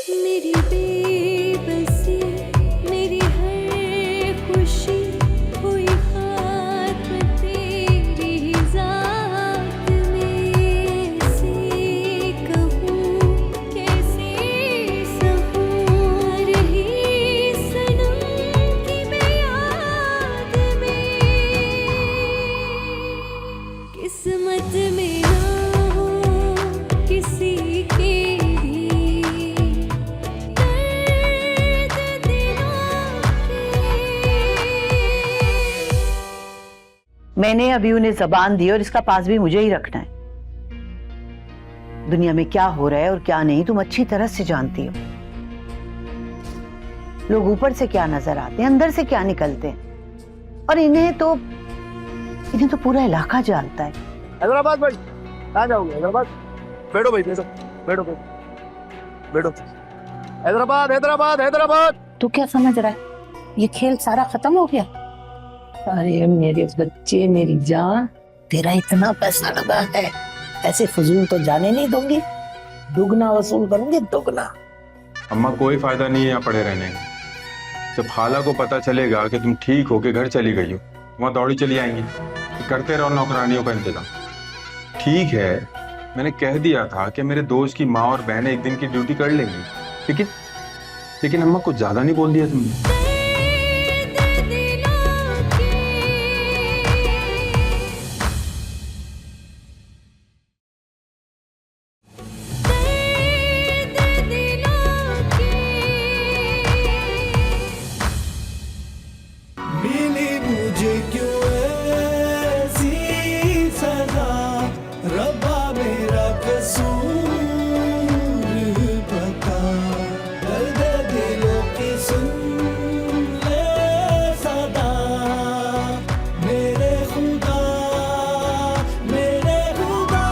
मेरी बेबसी, मेरी हर खुशी हुई खात्म तेरी ही ज़ात में। से कहूँ कैसे सहूँ रही सनम की मैं याद में। किस्मत में ना हो किसी के भी दर्द दिलों के। मैंने अभी उन्हें जबान दी और इसका पास भी मुझे ही रखना है। दुनिया में क्या हो रहा है और क्या नहीं तुम अच्छी तरह से जानती हो। लोग ऊपर से क्या नजर आते हैं, अंदर से क्या निकलते हैं, और इन्हें तो पूरा इलाका जानता है। हैदराबाद भाई, कहाँ जाओगे? हैदराबाद बैठो भाई, बैठो बैठो बैठो। हैदराबाद हैदराबाद हैदराबाद। तू क्या समझ रहा है? ये खेल सारा खत्म हो गया? अरे मेरे बच्चे, मेरी जान, तेरा इतना पैसा लगा है, ऐसे फजूल तो जाने नहीं दूंगी। दुगना वसूल करूंगी, दुगना। अम्मा कोई फायदा नहीं है यहाँ पड़े रहने का। जब खाला को पता चलेगा कि तुम ठीक होके घर चली गई हो, वहाँ दौड़ी चली आएंगी। तो करते रहो नौकरानियों का इंतजाम। ठीक है, मैंने कह दिया था कि मेरे दोस्त की माँ और बहनें एक दिन की ड्यूटी कर लेंगी, लेकिन अम्मा कुछ ज्यादा नहीं बोल दिया तुमने। दर्द दिलों के। दर्द दिलों के। मिली मुझे क्यों ऐसी सजा, रब्बा मेरा कसूर बता। दर्द दिलों की सुन ले सदा, मेरे खुदा मेरे खुदा।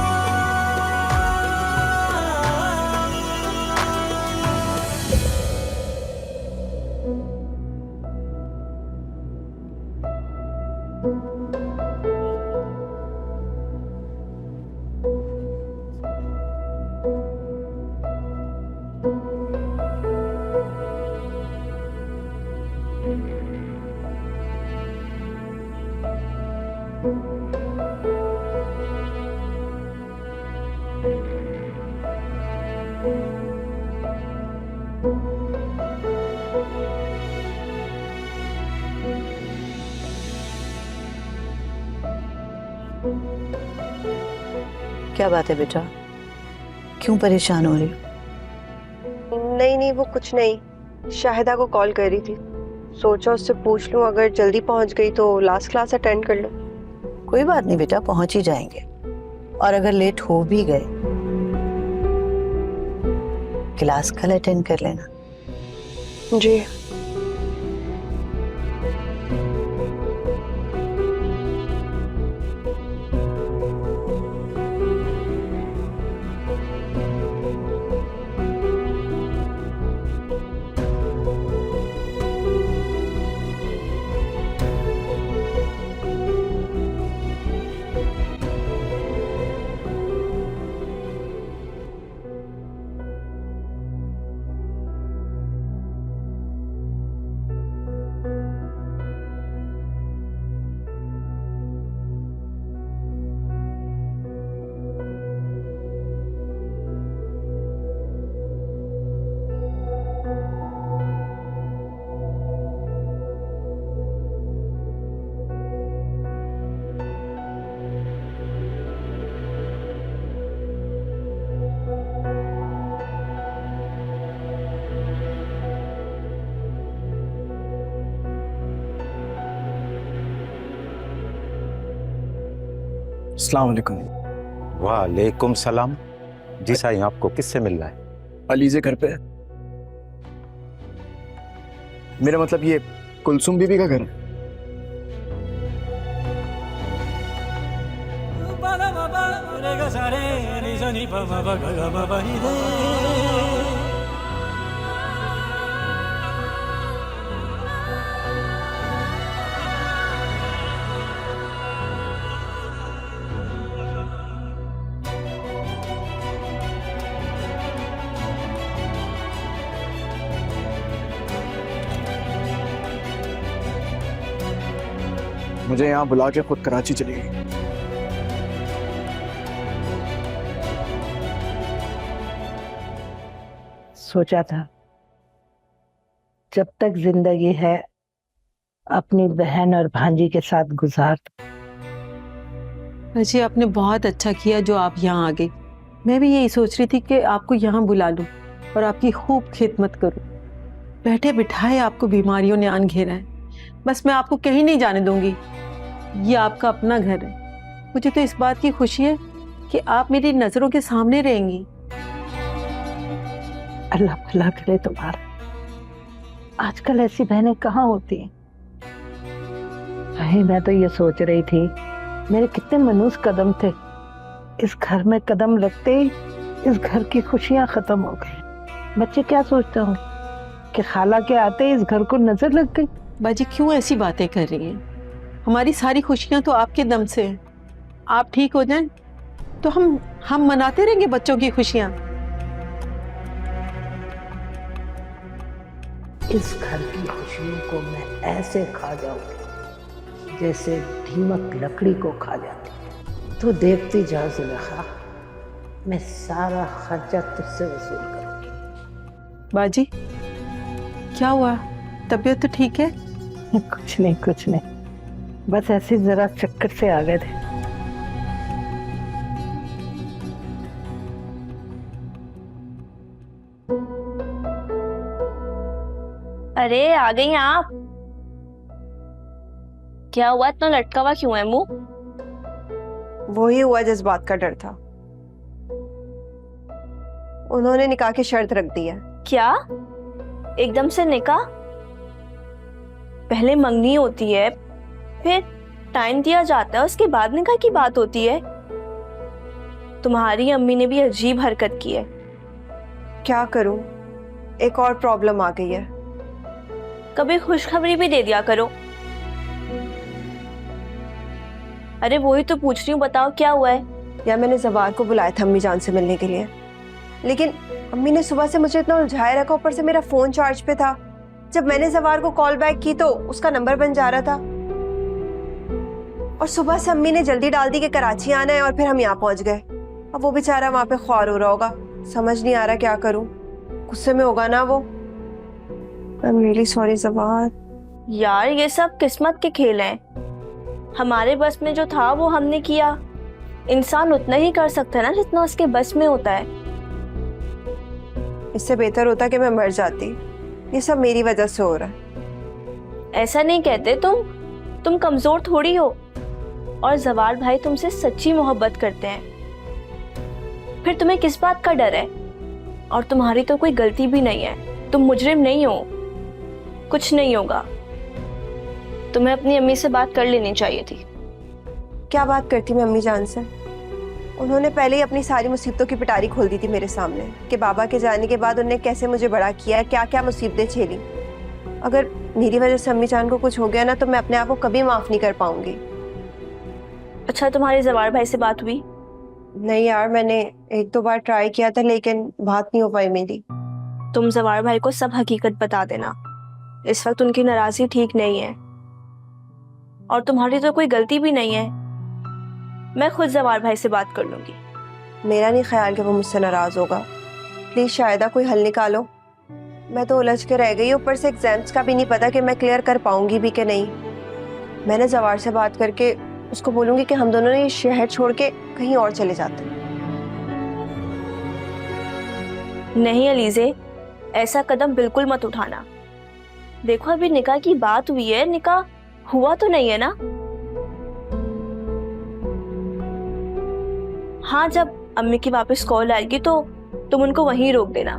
क्या बात है बेटा, क्यों परेशान हो रही हो? नहीं नहीं, वो कुछ नहीं। शाहिदा को कॉल कर रही थी, सोचा उससे पूछ लूं, अगर जल्दी पहुंच गई तो लास्ट क्लास अटेंड कर लूं। कोई बात नहीं बेटा, पहुंच ही जाएंगे। और अगर लेट हो भी गए, क्लास कल अटेंड कर लेना। जी। अस्सलाम वालेकुम। वालेकुम सलाम। जी साईं, आपको किससे मिलना है? अलीजे घर पे है। मेरा मतलब ये कुलसुम बीबी का घर है। मुझे यहाँ बुला के खुद कराची चली गई। सोचा था जब तक जिंदगी है अपनी बहन और भांजी के साथ गुजार। जी आपने बहुत अच्छा किया जो आप यहाँ आ गई। मैं भी यही सोच रही थी कि आपको यहाँ बुला लूं और आपकी खूब खिदमत करूं। बैठे बिठाए आपको बीमारियों ने आन घेरा है, बस मैं आपको कहीं नहीं जाने दूंगी। ये आपका अपना घर है। मुझे तो इस बात की खुशी है कि आप मेरी नजरों के सामने रहेंगी। अल्लाह भला करे तुम्हारा। आजकल ऐसी बहनें कहाँ होती हैं। मैं तो ये सोच रही थी मेरे कितने मनूस कदम थे, इस घर में कदम रखते ही इस घर की खुशियां खत्म हो गई। बच्चे क्या सोचते होंगे कि खाला के आते ही इस घर को नजर लग गई। बाजी क्यों ऐसी बातें कर रही हैं? हमारी सारी खुशियां तो आपके दम से हैं। आप ठीक हो जाएं तो हम मनाते रहेंगे बच्चों की खुशियां। इस घर की खुशियों को मैं ऐसे खा जाऊंगी जैसे दीमक लकड़ी को खा जाती। तो देखती जा जुलेखा, मैं सारा खर्चा तुझसे वसूल करूंगी। बाजी क्या हुआ? तबीयत तो ठीक है? कुछ नहीं, बस ऐसे जरा चक्कर से आ गए थे। अरे आ गई आप। क्या हुआ, इतना लटका हुआ क्यों है मुंह? वही हुआ जिस बात का डर था। उन्होंने निकाह की शर्त रख दी है। क्या एकदम से निकाह? पहले मंगनी होती है, फिर टाइम दिया जाता है, उसके बाद निकाह की बात होती है। तुम्हारी अम्मी ने भी अजीब हरकत की है। क्या करूं, एक और प्रॉब्लम आ गई है। कभी खुशखबरी भी दे दिया करो। अरे वही तो पूछ रही हूँ, बताओ क्या हुआ है? या मैंने जवार को बुलाया था अम्मी जान से मिलने के लिए, लेकिन अम्मी ने सुबह से मुझे इतना उलझाए रखा, ऊपर से मेरा फोन चार्ज पे था। जब मैंने जवार को कॉल बैक की तो उसका नंबर बन जा रहा था, और सुबह से अम्मी ने जल्दी डाल दी कि कराची आना है, और फिर हम यहाँ पहुंच गए। अब वो बेचारा वहां पे ख्वार हो रहा होगा, समझ नहीं आ रहा क्या करूं। गुस्से में होगा ना वो। आई एम रियली सॉरी जवार। यार ये सब किस्मत के खेल हैं। हमारे बस में जो था वो हमने किया। इंसान उतना ही कर सकता है ना जितना उसके बस में होता है। इससे बेहतर होता कि मैं मर जाती। ये सब मेरी वजह से हो रहा है। ऐसा नहीं कहते तुम कमजोर थोड़ी हो। और जवार भाई तुमसे सच्ची मोहब्बत करते हैं, फिर तुम्हें किस बात का डर है? और तुम्हारी तो कोई गलती भी नहीं है, तुम मुजरिम नहीं हो। कुछ नहीं होगा। तुम्हें अपनी अम्मी से बात कर लेनी चाहिए थी। क्या बात करती मैं अम्मी जान से? उन्होंने पहले ही अपनी सारी मुसीबतों की पिटारी खोल दी थी मेरे सामने कि बाबा के जाने के बाद उन्होंने कैसे मुझे बड़ा किया है, क्या क्या मुसीबतें झेली। अगर मेरी वजह से अम्मी जान को कुछ हो गया ना तो मैं अपने आप को कभी माफ नहीं कर पाऊंगी। अच्छा तुम्हारे जवार भाई से बात हुई? नहीं यार, मैंने एक दो बार ट्राई किया था लेकिन बात नहीं हो पाई मेरी। तुम जवार भाई को सब हकीकत बता देना। इस वक्त उनकी नाराजगी ठीक नहीं है, और तुम्हारी तो कोई गलती भी नहीं है। मैं खुद जवार भाई से बात कर लूंगी। मेरा नहीं ख्याल कि वो मुझसे नाराज होगा। प्लीज शायदा कोई हल निकालो। मैं तो उलझ के रह गई, ऊपर से एग्जाम्स का भी नहीं पता कि मैं क्लियर कर पाऊंगी भी कि नहीं। मैंने जवार से बात करके उसको बोलूंगी कि हम दोनों ने ये शहर छोड़ के कहीं और चले जाते हैं। नहीं अलीजे, ऐसा कदम बिल्कुल मत उठाना। देखो अभी निकाह की बात हुई है, निकाह हुआ तो नहीं है ना? हाँ, जब अम्मी की वापस कॉल आएगी तो तुम उनको वहीं रोक देना।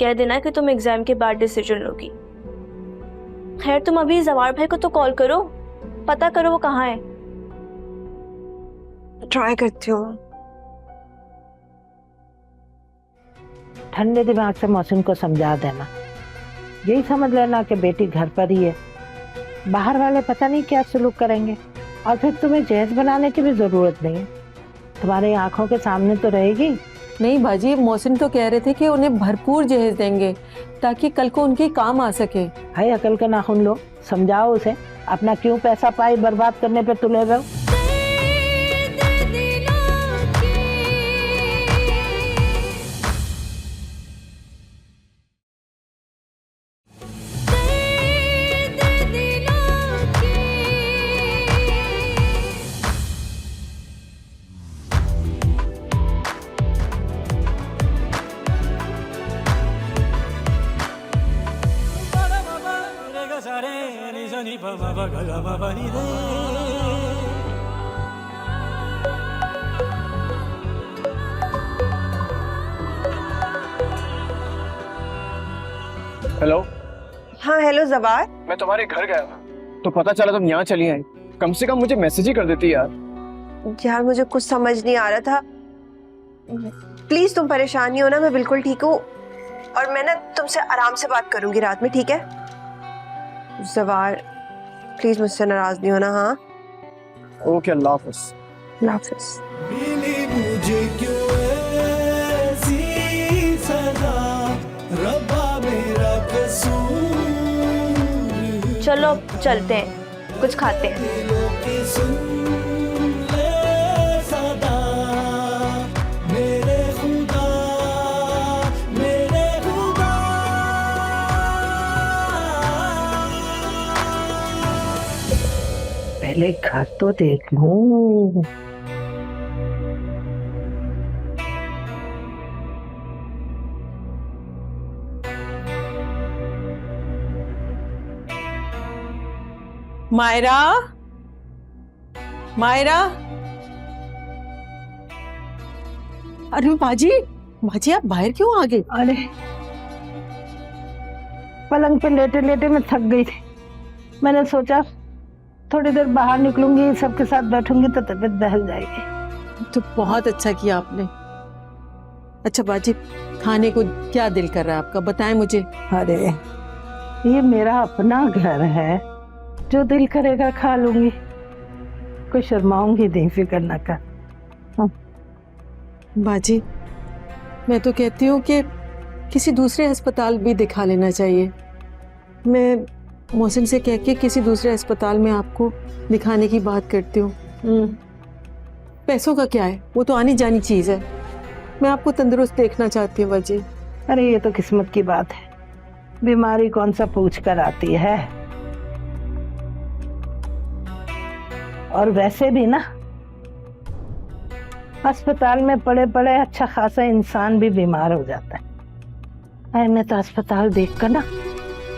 कह देना कि तुम एग्जाम के बाद डिसीजन लोगी। खैर तुम अभी जवार भाई को तो कॉल करो, पता करो वो कहाँ है। ट्राई करती हूँ। ठंडे दिमाग से मौसम को समझा देना। यही समझ लेना कि बेटी घर पर ही है, बाहर वाले पता नहीं क्या सलूक करेंगे, और फिर तुम्हें जहेज बनाने की भी जरूरत नहीं है। तुम्हारी आंखों के सामने तो रहेगी नहीं बाजी, मोहसिन तो कह रहे थे कि उन्हें भरपूर जहेज देंगे ताकि कल को उनके काम आ सके। है अकल का नाखून लो, समझाओ उसे, अपना क्यों पैसा पाई बर्बाद करने पे तुले रहो। दर्द दिलों के दर्द दिलों के हेलो, हाँ हेलो जवार। मैं तुम्हारे घर गया था तो पता चला तुम यहाँ चली आई। कम से कम मुझे मैसेज ही कर देती यार। यार मुझे कुछ समझ नहीं आ रहा था, प्लीज तुम परेशान नहीं हो ना, मैं बिल्कुल ठीक हूँ और मैं ना तुमसे आराम से बात करूंगी रात में, ठीक है? जवार प्लीज मुझसे नाराज नहीं होना। हाँ ओके, अल्लाह हाफिज। अल्लाह हाफिज। मिली मुझे क्यों ऐसी सजा, रब्बा मेरा कसूर, चलो अब चलते हैं, कुछ खाते हैं। दिलों की सुन ले सदा, मेरे खुदा, मेरे खुदा। पहले घर तो देख लूं। मायरा, मायरा, अरे बाजी, बाजी आप बाहर क्यों आ गए? अरे पलंग पे लेटे लेटे मैं थक गई थी, मैंने सोचा थोड़ी देर बाहर निकलूंगी, सबके साथ बैठूंगी तो तबीयत बहल जाएगी। तो बहुत अच्छा किया आपने। अच्छा बाजी, खाने को क्या दिल कर रहा है आपका, बताएं मुझे। अरे ये मेरा अपना घर है, जो दिल करेगा खा लूंगी, कोई शर्माऊंगी नहीं, फिक्र न कर। बाजी मैं तो कहती हूँ कि किसी दूसरे अस्पताल भी दिखा लेना चाहिए। मैं मोहसिन से कह के किसी दूसरे अस्पताल में आपको दिखाने की बात करती हूँ। पैसों का क्या है, वो तो आनी जानी चीज़ है। मैं आपको तंदुरुस्त देखना चाहती हूँ बाजी। अरे ये तो किस्मत की बात है, बीमारी कौन सा पूछ कर आती है। और वैसे भी ना अस्पताल में पड़े पड़े अच्छा खासा इंसान भी बीमार हो जाता है। अरे मैं तो अस्पताल देखकर ना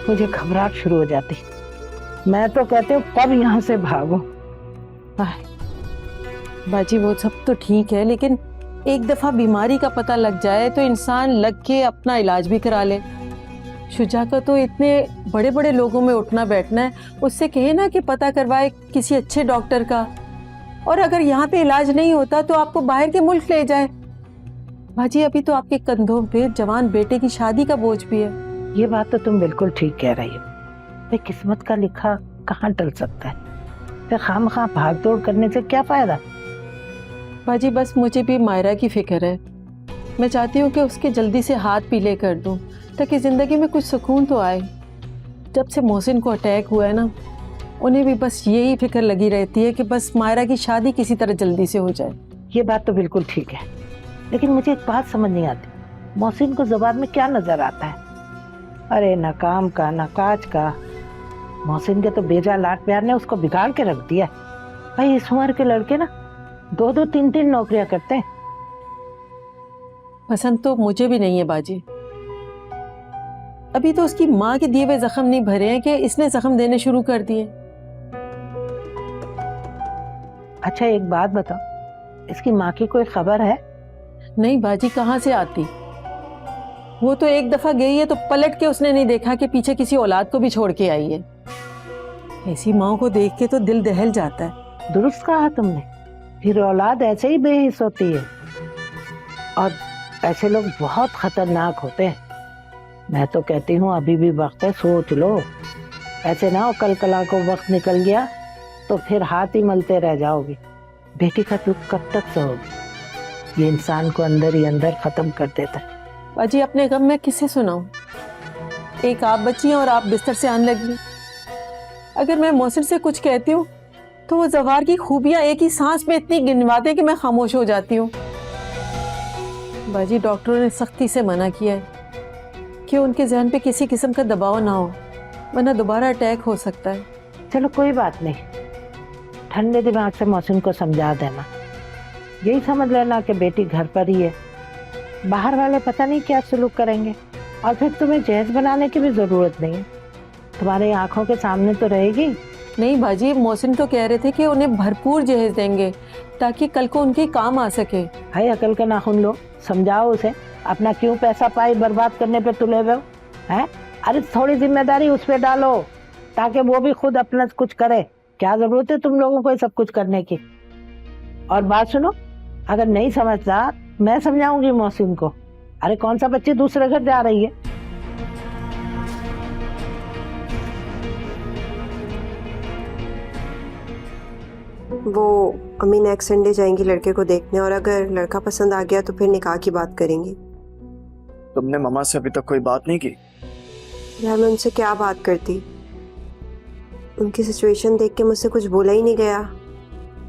मुझे घबराहट शुरू हो जाती, मैं तो कहती हूँ कब यहाँ से भागो। बाजी वो सब तो ठीक है, लेकिन एक दफा बीमारी का पता लग जाए तो इंसान लग के अपना इलाज भी करा ले। शुजा का तो इतने बड़े बड़े लोगों में उठना बैठना है, उससे कहे ना कि पता करवाए किसी अच्छे डॉक्टर का, और अगर यहाँ पे इलाज नहीं होता तो आपको बाहर के मुल्क ले जाए। बाजी अभी तो आपके कंधों पे जवान बेटे की शादी का बोझ भी है। ये बात तो तुम बिल्कुल ठीक कह रही हो, भाई किस्मत का लिखा कहाँ टल सकता है, फिर खामखा भाग दौड़ करने से क्या फायदा। बाजी बस मुझे भी मायरा की फिक्र है, मैं चाहती हूँ कि उसके जल्दी से हाथ पीले कर दूँ ताकि ज़िंदगी में कुछ सुकून तो आए। जब से मोहसिन को अटैक हुआ है ना, उन्हें भी बस यही फिक्र लगी रहती है कि बस मायरा की शादी किसी तरह जल्दी से हो जाए। ये बात तो बिल्कुल ठीक है, लेकिन मुझे एक बात समझ नहीं आती, मोहसिन को ज़बान में क्या नजर आता है। अरे ना काम का ना काज का, मोहसिन के तो बेजा लाड प्यार ने उसको बिगाड़ के रख दिया। भाई इस उम्र के लड़के ना 2-2 3-3 नौकरियां करते हैं। पसंद तो मुझे भी नहीं है बाजी, अभी तो उसकी माँ के दिए हुए जख्म नहीं भरे हैं कि इसने जख्म देने शुरू कर दिए। अच्छा एक बात बताओ, इसकी माँ की कोई खबर है? नहीं बाजी, कहाँ से आती, वो तो एक दफा गई है तो पलट के उसने नहीं देखा कि पीछे किसी औलाद को भी छोड़ के आई है। ऐसी माँ को देख के तो दिल दहल जाता है। दुरुस्त कहा तुमने, फिर औलाद ऐसे ही बेहिस होती है और ऐसे लोग बहुत खतरनाक होते हैं। मैं तो कहती हूँ अभी भी वक्त है, सोच लो, ऐसे ना हो कल कला को वक्त निकल गया तो फिर हाथ ही मलते रह जाओगी। बेटी का दुख कब तक सहोगी। ये इंसान को अंदर ही अंदर खत्म कर देता है। बाजी अपने गम में किसे सुनाऊं? एक आप बची हैं और आप बिस्तर से आने लगी। अगर मैं मोहसिन से कुछ कहती हूँ तो वो जवार की खूबियां एक ही सांस में इतनी गिनवाते कि मैं खामोश हो जाती हूँ। बाजी डॉक्टरों ने सख्ती से मना किया है कि उनके जहन पे किसी किस्म का दबाव ना हो, वरना दोबारा अटैक हो सकता है। चलो कोई बात नहीं, ठंडे दिमाग से मोहसिन को समझा देना। यही समझ लेना कि बेटी घर पर ही है, बाहर वाले पता नहीं क्या सलूक करेंगे। और फिर तुम्हें जहेज बनाने की भी जरूरत नहीं है, तुम्हारे आंखों के सामने तो रहेगी। नहीं बाजी, मोहसिन तो कह रहे थे कि उन्हें भरपूर जहेज देंगे ताकि कल को उनके काम आ सके। भाई अकल के नाखून लो, समझाओ उसे। अपना क्यों पैसा पाई बर्बाद करने पे तुले हुए हो हैं? अरे थोड़ी जिम्मेदारी उस पे डालो ताकि वो भी खुद अपना कुछ करे। क्या जरूरत है तुम लोगों को ये सब कुछ करने की? और बात सुनो, अगर नहीं समझता मैं समझाऊंगी मोहसिन को। अरे कौन सा बच्ची दूसरे घर जा रही है? वो अम्मी नेक्स्ट संडे जाएंगी लड़के को देखने, और अगर लड़का पसंद आ गया तो फिर निकाह की बात करेंगे। तुमने मम्मा से अभी तक कोई बात नहीं की? यार मैं उनसे क्या बात करती, उनकी सिचुएशन देख के मुझसे कुछ बोला ही नहीं गया।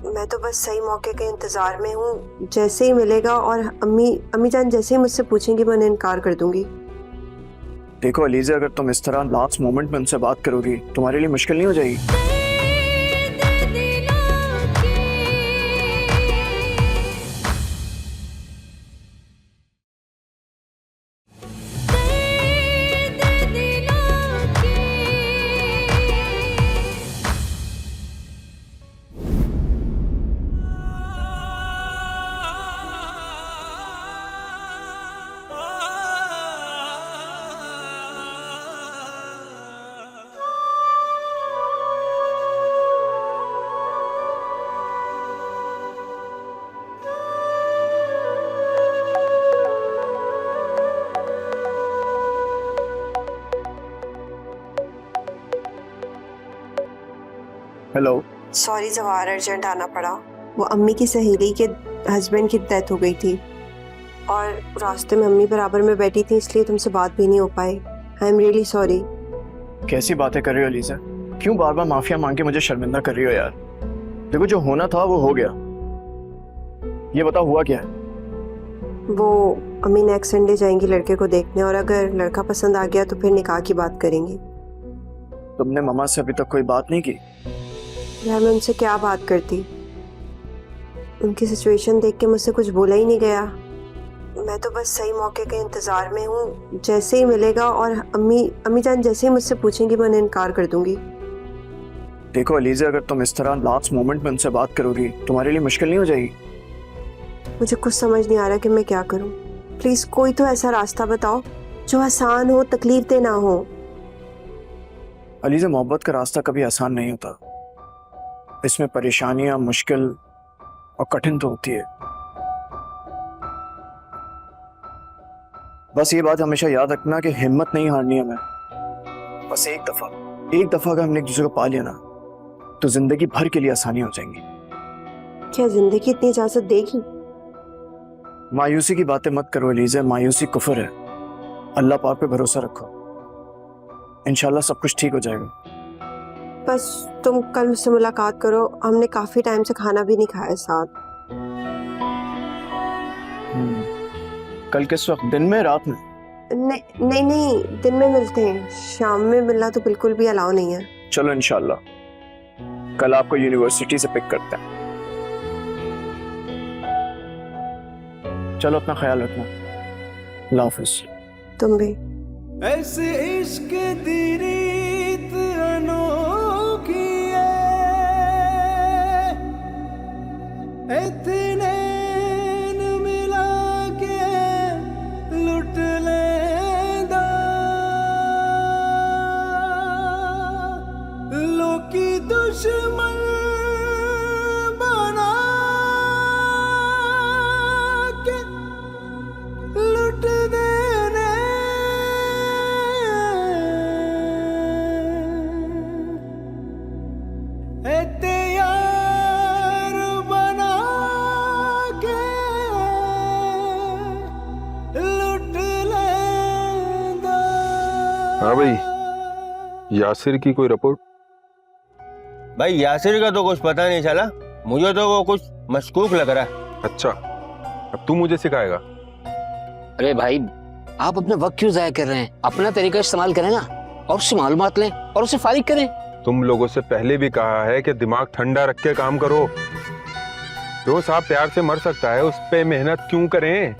मैं तो बस सही मौके के इंतज़ार में हूँ, जैसे ही मिलेगा और अम्मी जान जैसे ही मुझसे पूछेंगी मैं उन्हें इनकार कर दूंगी। देखो अलीज़ा, अगर तुम इस तरह लास्ट मोमेंट में उनसे बात करोगी तुम्हारे लिए मुश्किल नहीं हो जाएगी? दर्द दिलों के दर्द दिलों के हेलो। सॉरी जवाहर, अर्जेंट आना पड़ा। वो अम्मी की सहेली के हस्बैंड की डेथ हो गई थी और रास्ते में अम्मी बराबर में बैठी थी, इसलिए तुमसे बात भी नहीं हो पाई। I am really sorry. कैसी बातें कर रही हो अलीज़ा? क्यों बार बार माफिया मांग के मुझे शर्मिंदा कर रही हो यार? देखो जो होना था वो हो गया। ये बताओ हुआ क्या है? वो अम्मी नेक्स्ट संडे जाएंगी लड़के को देखने, और अगर लड़का पसंद आ गया तो फिर निकाह की बात करेंगे। तुमने मम्मा से अभी तक कोई बात नहीं की? यार मैं उनसे क्या बात करती, उनकी सिचुएशन देख के मुझसे कुछ बोला ही नहीं गया। मैं तो बस सही मौके के इंतज़ार में हूँ, जैसे ही मिलेगा और अम्मी जान जैसे ही मुझसे पूछेंगी मैं उन्हें इनकार कर दूंगी। देखो अलीज़ा, अगर तुम इस तरह लास्ट मोमेंट में उनसे बात करोगी तुम्हारे लिए मुश्किल नहीं हो जाएगी? मुझे कुछ समझ नहीं आ रहा कि मैं क्या करूँ। प्लीज़ कोई तो ऐसा रास्ता बताओ जो आसान हो, तकलीफ दे ना हो। अलीज़ा, मोहब्बत का रास्ता कभी आसान नहीं होता, इसमें परेशानियां, मुश्किल और कठिन तो होती है। बस ये बात हमेशा याद रखना कि हिम्मत नहीं हारनी है हमें। बस एक दफा अगर हमने एक दूसरे को पा लिया ना तो जिंदगी भर के लिए आसानी हो जाएंगी। क्या जिंदगी इतनी इजाजत देगी? मायूसी की बातें मत करो अलीज़ा, मायूसी कुफर है। अल्लाह पाक पे भरोसा रखो, इंशाल्लाह सब कुछ ठीक हो जाएगा। बस तुम कल मुझसे मुलाकात करो, हमने काफी टाइम से खाना भी नहीं खाया साथ। कल किस वक्त? दिन में, रात में? नहीं, दिन में मिलते हैं। शाम में मिलना तो बिल्कुल भी अलाउ नहीं है। चलो इंशाल्लाह कल आपको यूनिवर्सिटी से पिक करते हैं। चलो अपना ख्याल रखना, अल्लाह हाफिज़। तुम भी। ऐसे इश्क दी रीत अनोखी है, इतने न मिला के लुट लेंदा, लोकी दुश्मन बना के लुट देने, ते यार बना हाँ भाई, यासिर की कोई रिपोर्ट? भाई यासिर का तो कुछ पता नहीं चला, मुझे तो वो कुछ मशकूक लग रहा है। अच्छा, अब तू मुझे सिखाएगा? अरे भाई, आप अपना वक्त क्यों जाया कर रहे हैं? अपना तरीका इस्तेमाल करें ना, और उससे मालूमात लें और उसे फारिग करें। तुम लोगों से पहले भी कहा है कि दिमाग ठंडा रख के काम करो। जो सांप प्यार से मर सकता है उस पे मेहनत क्यों करें?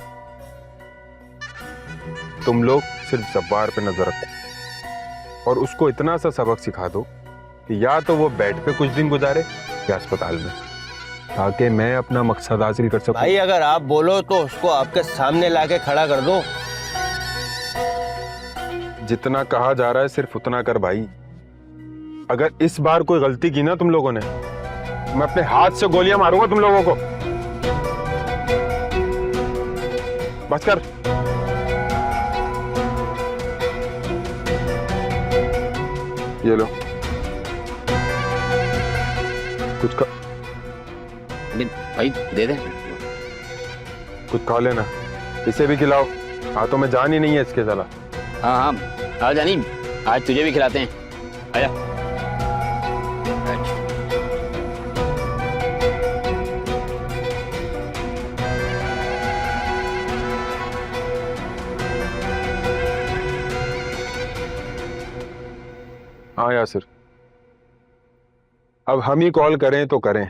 तुम लोग सिर्फ जब्बार पे नजर रखो और उसको इतना सा सबक सिखा दो कि या तो वो बेड पे कुछ दिन गुजारे या अस्पताल में, ताकि मैं अपना मकसद हासिल कर सकूं। भाई अगर आप बोलो तो उसको आपके सामने लाके खड़ा कर दो। जितना कहा जा रहा है सिर्फ उतना कर भाई। अगर इस बार कोई गलती की ना तुम लोगों ने, मैं अपने हाथ से गोलियां मारूंगा तुम लोगों को। बस कर। ये लो, कुछ का भाई दे दे। कुछ खा लेना, इसे भी खिलाओ। हाथों में जान ही नहीं है इसके साला। हाँ हाँ, आ जानी, आज तुझे भी खिलाते हैं, आजा। हाँ यासिर, अब हम ही कॉल करें तो करें,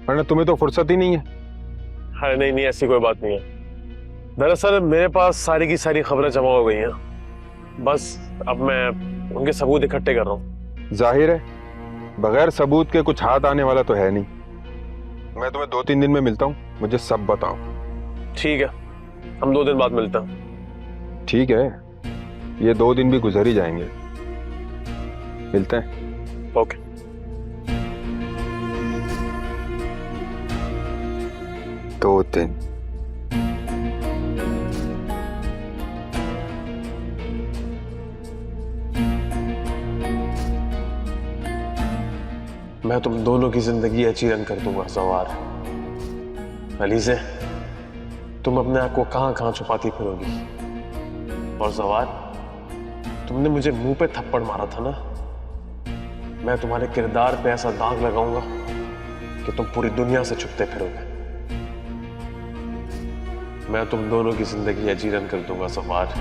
वरना तुम्हें तो फुर्सत ही नहीं है। अरे नहीं नहीं, ऐसी कोई बात नहीं है। दरअसल मेरे पास सारी की सारी खबरें जमा हो गई हैं, बस अब मैं उनके सबूत इकट्ठे कर रहा हूँ। जाहिर है बगैर सबूत के कुछ हाथ आने वाला तो है नहीं। मैं तुम्हें 2-3 दिन में मिलता हूँ, मुझे सब बताओ। ठीक है, हम 2 दिन बाद मिलते हैं। ठीक है, ये 2 दिन भी गुजर ही जाएंगे, मिलते हैं। ओके। दो दिन। मैं तुम दोनों की जिंदगी अच्छी रन कर दूंगा सवार। अलीज़े, तुम अपने आप को कहां कहां छुपाती फिरोगी, और सवार, तुमने मुझे मुंह पे थप्पड़ मारा था ना, मैं तुम्हारे किरदार पे ऐसा दाग लगाऊंगा कि तुम पूरी दुनिया से छुपते फिरोगे। मैं तुम दोनों की जिंदगी अजीरन कर दूंगा सवार।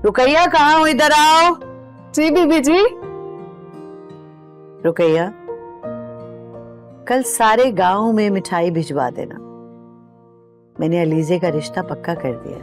रुकैया, कहाँ हो? इधर आओ। जी बीबी जी। रुकैया, कल सारे गांव में मिठाई भिजवा देना। मैंने अलीजे का रिश्ता पक्का कर दिया।